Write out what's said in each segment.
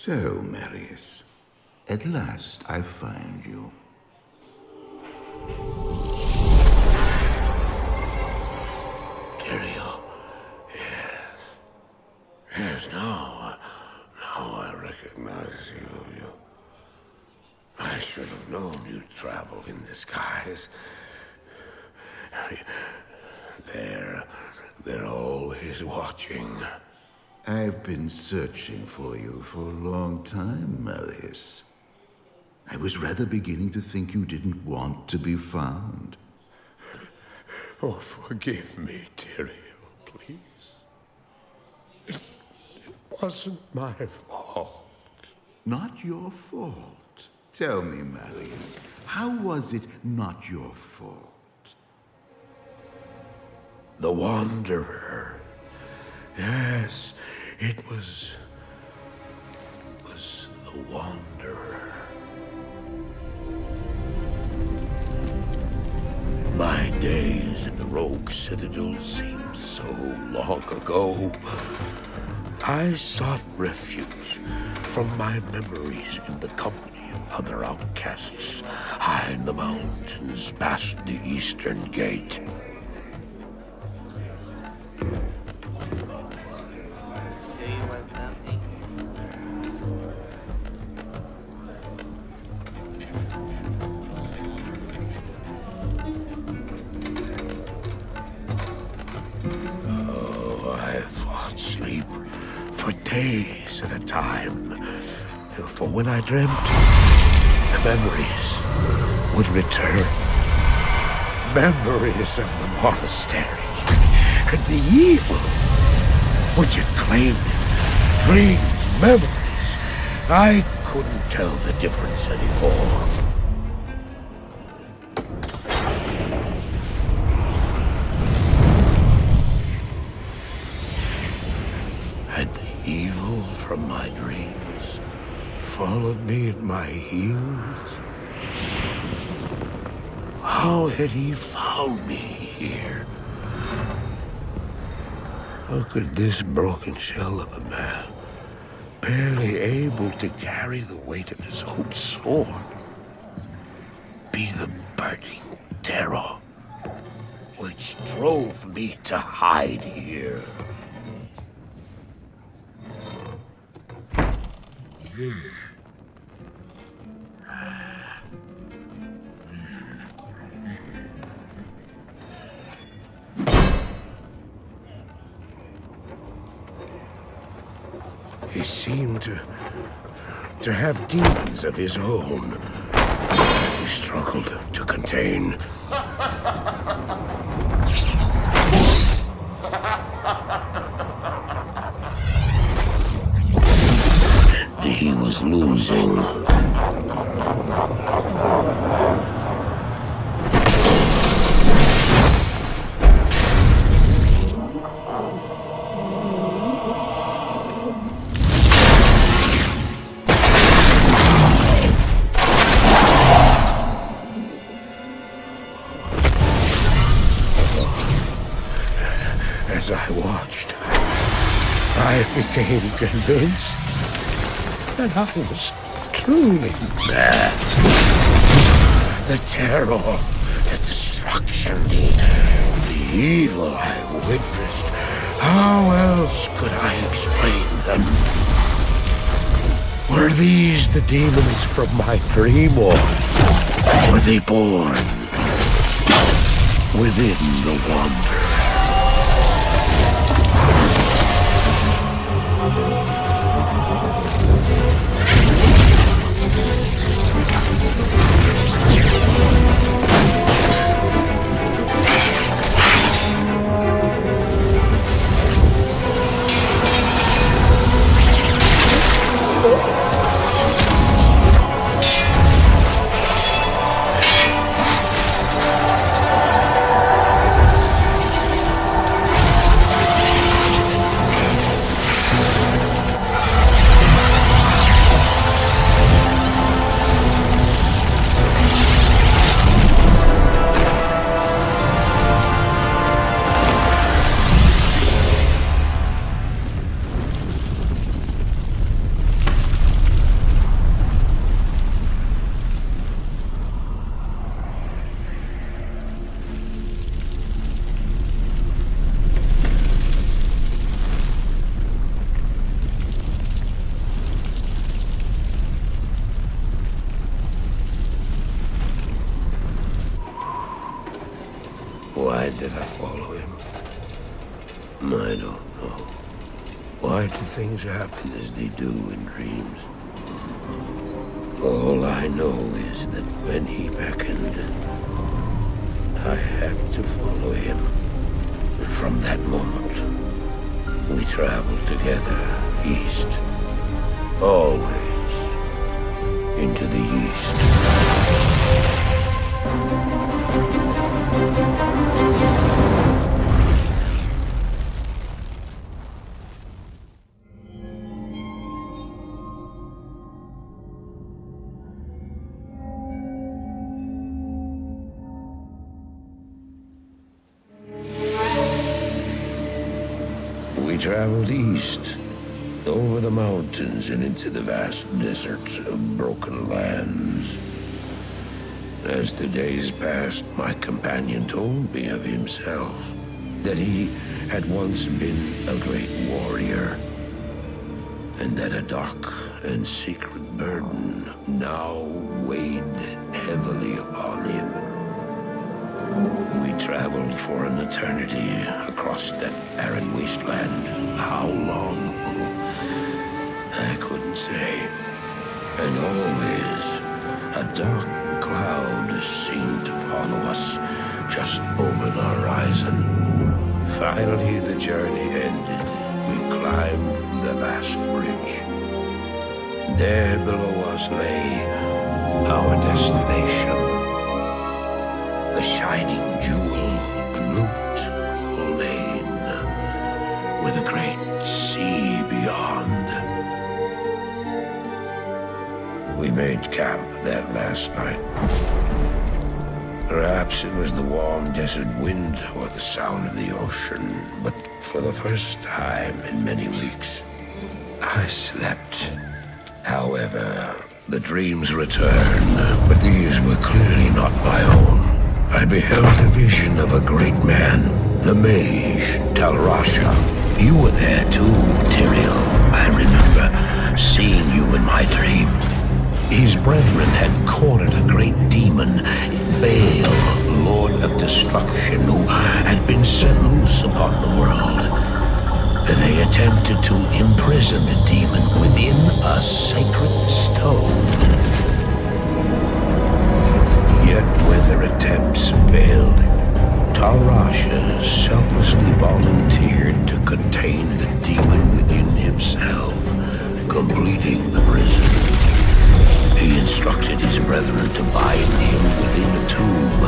So, Marius, at last I find you. Tyrael, yes. Yes, now I recognize you. I should have known you'd travel in disguise. They're always watching. I've been searching for you for a long time, Marius. I was rather beginning to think you didn't want to be found. Oh, forgive me, Tyrael, please. It wasn't my fault. Not your fault. Tell me, Marius, how was it not your fault? The Wanderer. Yes, it was the Wanderer. My days at the Rogue Citadel seemed so long ago. I sought refuge from my memories in the company of other outcasts, high in the mountains past the Eastern Gate. Sleep for days at a time. For when I dreamt, the memories would return. Memories of the monastery and the evil which had claimed it. Dreams, memories. I couldn't tell the difference anymore. Had the evil from my dreams followed me at my heels? How had he found me here? How could this broken shell of a man, barely able to carry the weight of his own sword, be the burning terror which drove me to hide here? He seemed to have demons of his own. He struggled to contain. And he was losing. As I watched, I became convinced that I was truly mad. The terror, the destruction, the evil I witnessed. How else could I explain them? Were these the demons from my dream, or were they born within the Wanderer? I don't know. Why do things happen as they do in dreams? All I know is that when he beckoned, I had to follow him. And from that moment, we traveled together east. Always into the east. We traveled east, over the mountains and into the vast deserts of broken lands. As the days passed, my companion told me of himself, that he had once been a great warrior, and that a dark and secret burden now weighed heavily upon him. We traveled for an eternity across that arid wasteland. How long? I couldn't say. And always, a dark cloud seemed to follow us just over the horizon. Finally, the journey ended. We climbed the last bridge. There below us lay our destination. The shining jewel, Loot Lane, with a great sea beyond. We made camp that last night. Perhaps it was the warm desert wind or the sound of the ocean, but for the first time in many weeks, I slept. However, the dreams returned, but these were clearly not my own. I beheld a vision of a great man, the mage, Tal Rasha. You were there too, Tyrael. I remember seeing you in my dream. His brethren had cornered a great demon, Baal, Lord of Destruction, who had been set loose upon the world. They attempted to imprison the demon within a sacred stone. Yet when their attempts failed, Tal Rasha selflessly volunteered to contain the demon within himself, completing the prison. He instructed his brethren to bind him within a tomb,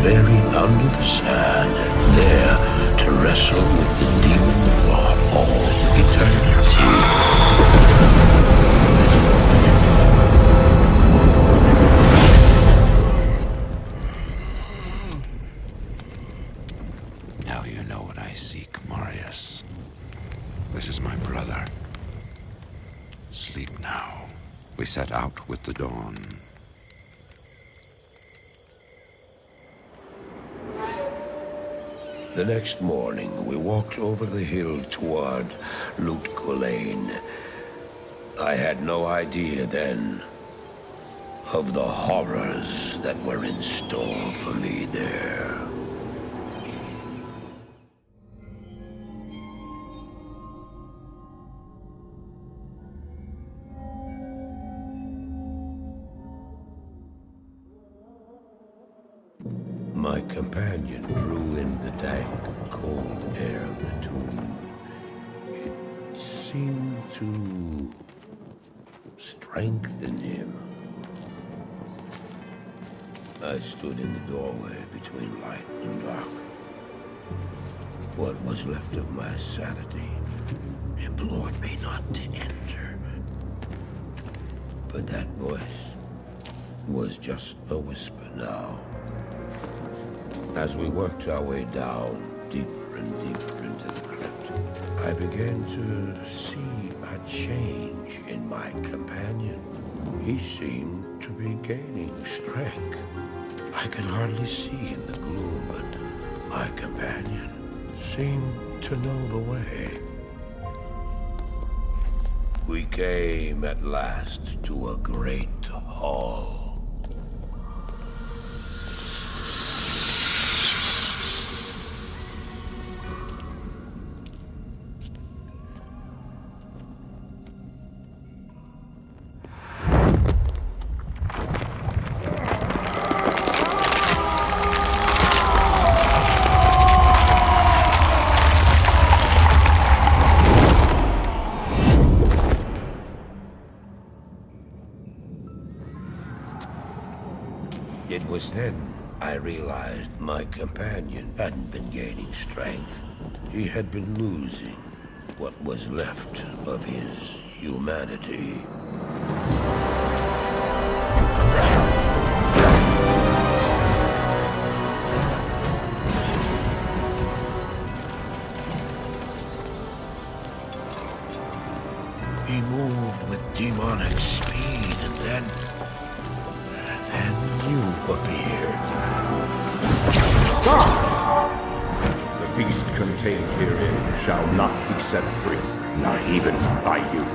buried under the sand, there to wrestle with the demon for all eternity. Now you know what I seek, Marius. This is my brother. Sleep now. We set out with the dawn. The next morning, we walked over the hill toward Loot Lane. I had no idea then of the horrors that were in store for me there. My companion drew in the dank, cold air of the tomb. It seemed to strengthen him. I stood in the doorway between light and dark. What was left of my sanity implored me not to enter. But that voice was just a whisper now. As we worked our way down, deeper and deeper into the crypt, I began to see a change in my companion. He seemed to be gaining strength. I could hardly see in the gloom, but my companion seemed to know the way. We came at last to a great hall. was then I realized my companion hadn't been gaining strength. He had been losing what was left of his humanity. He moved with demonic speed, and then you appeared. Stop! The beast contained herein shall not be set free, not even by you.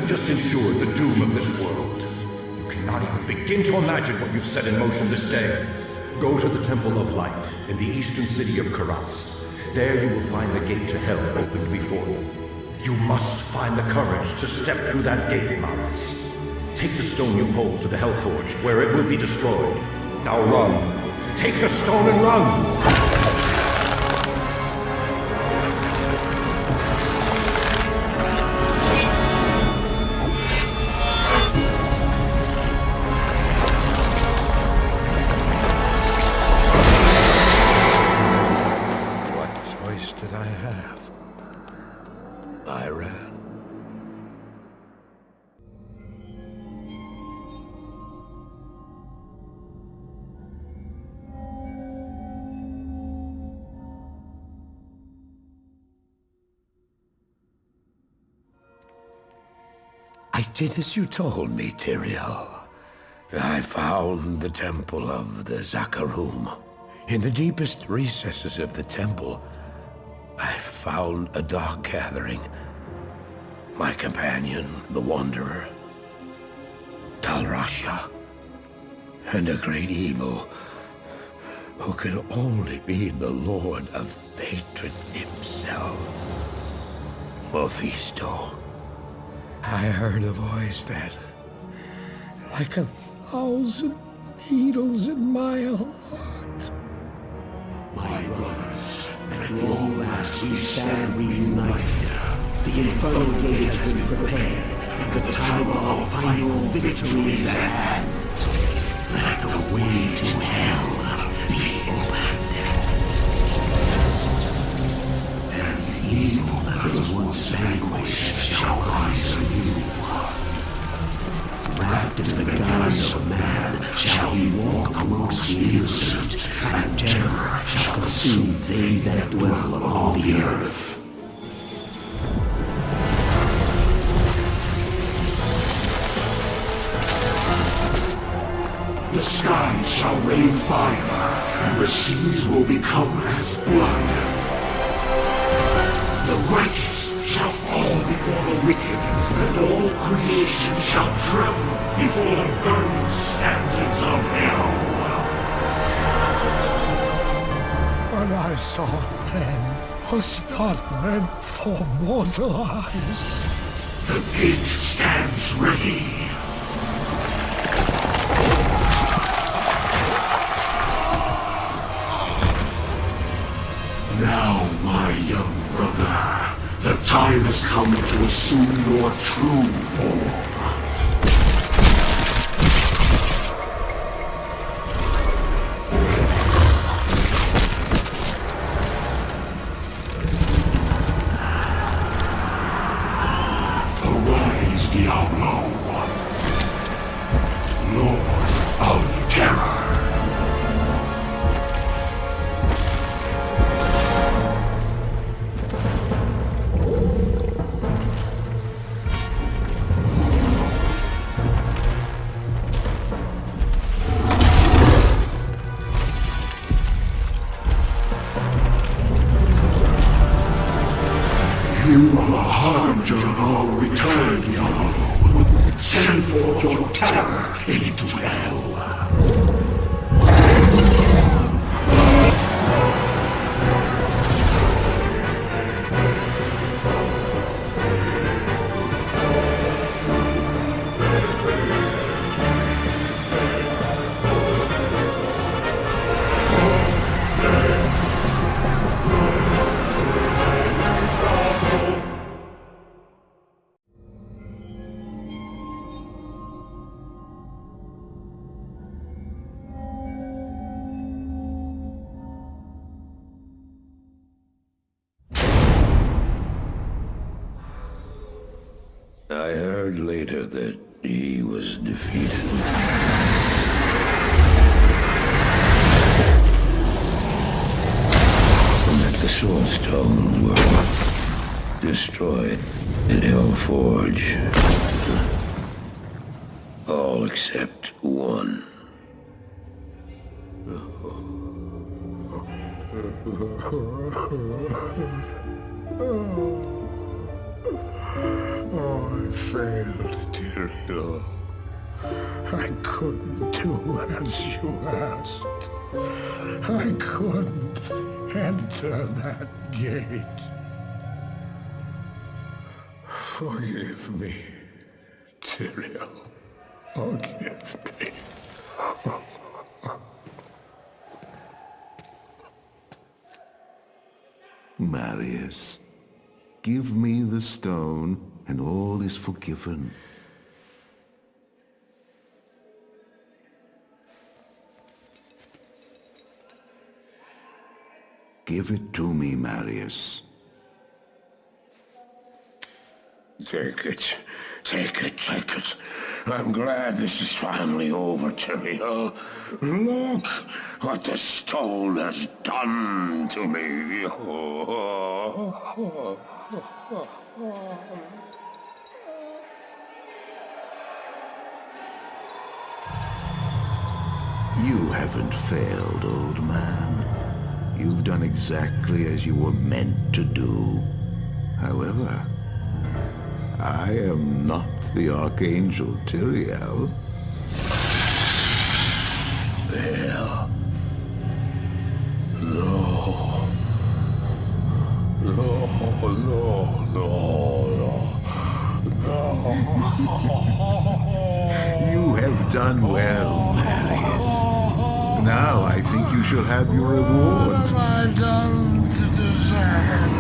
Just ensured the doom of this world. You cannot even begin to imagine what you've set in motion this day. Go to the Temple of Light in the eastern city of Karas. There you will find the gate to hell opened before you. You must find the courage to step through that gate, Marius. Take the stone you hold to the Hellforge, where it will be destroyed. Now run. Take the stone and run! I did as you told me, Tyrael. I found the temple of the Zakarum. In the deepest recesses of the temple, I found a dark gathering. My companion, the Wanderer, Tal Rasha, and a great evil who could only be the Lord of Hatred himself, Mephisto. I heard a voice that, like 1,000 needles in my heart. My brothers, at long last we stand reunited. The infernal gate has been prepared, and the time of our final victory is at hand. Let the way to hell be opened. And the evil that was once vanquished shall rise anew. Wrapped in the guise of man shall he walk amongst the innocent, and terror shall consume they that dwell upon the earth. The skies shall rain fire, and the seas will become as blood. The righteous shall fall before the wicked, and all creation shall tremble before the burning standards of hell. What I saw then was not meant for mortal eyes. The gate stands ready. Now, my young brother, the time has come to assume your true form. Diablo, Lord of Terror. You are a harbinger of our return, Diablo. Send forth your terror into hell. I heard later that he was defeated. And that the Soul Stones were destroyed in Hellforge. All except one. Oh, I failed, Tyrael. I couldn't do as you asked. I couldn't enter that gate. Forgive me, Tyrael. Forgive me. Marius, give me the stone, and all is forgiven. Give it to me, Marius. Take it. Take it, take it. I'm glad this is finally over, Tyrael. Look what the stone has done to me. You haven't failed, old man. You've done exactly as you were meant to do. However, I am not the Archangel Tyrael. Baal. No. No, no, no, no. You have done well, Marius. Now I think you shall have your reward. What have I done to deserve it?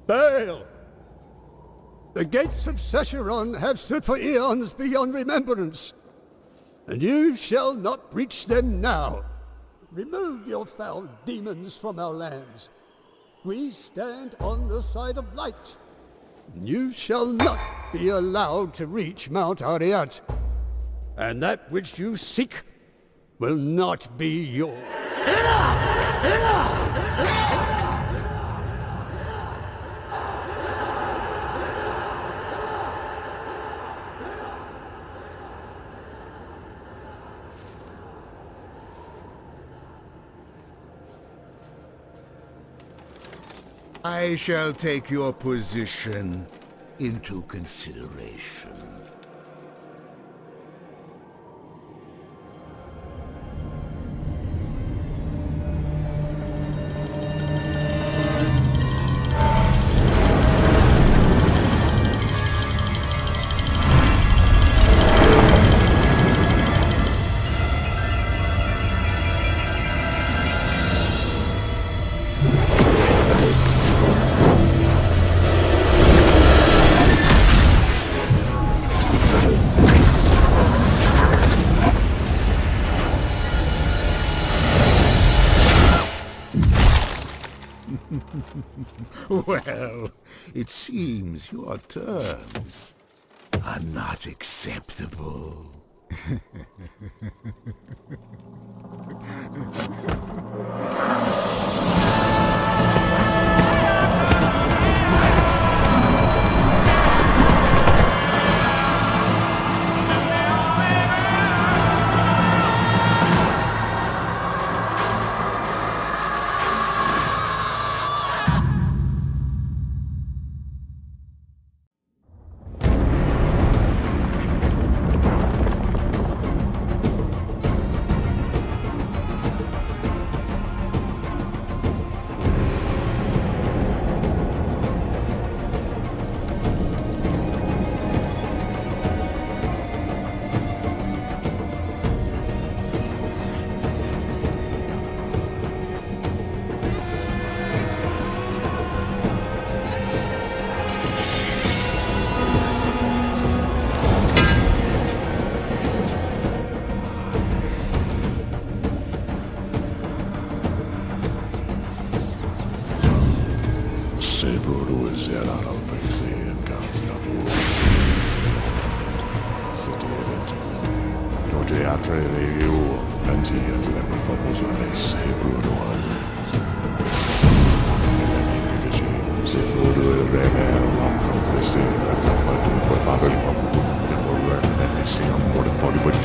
Baal! The gates of Sescheron have stood for eons beyond remembrance, and you shall not breach them now. Remove your foul demons from our lands. We stand on the side of light. You shall not be allowed to reach Mount Ariat, and that which you seek will not be yours. Enough! Enough! I shall take your position into consideration. Well, it seems your terms are not acceptable. What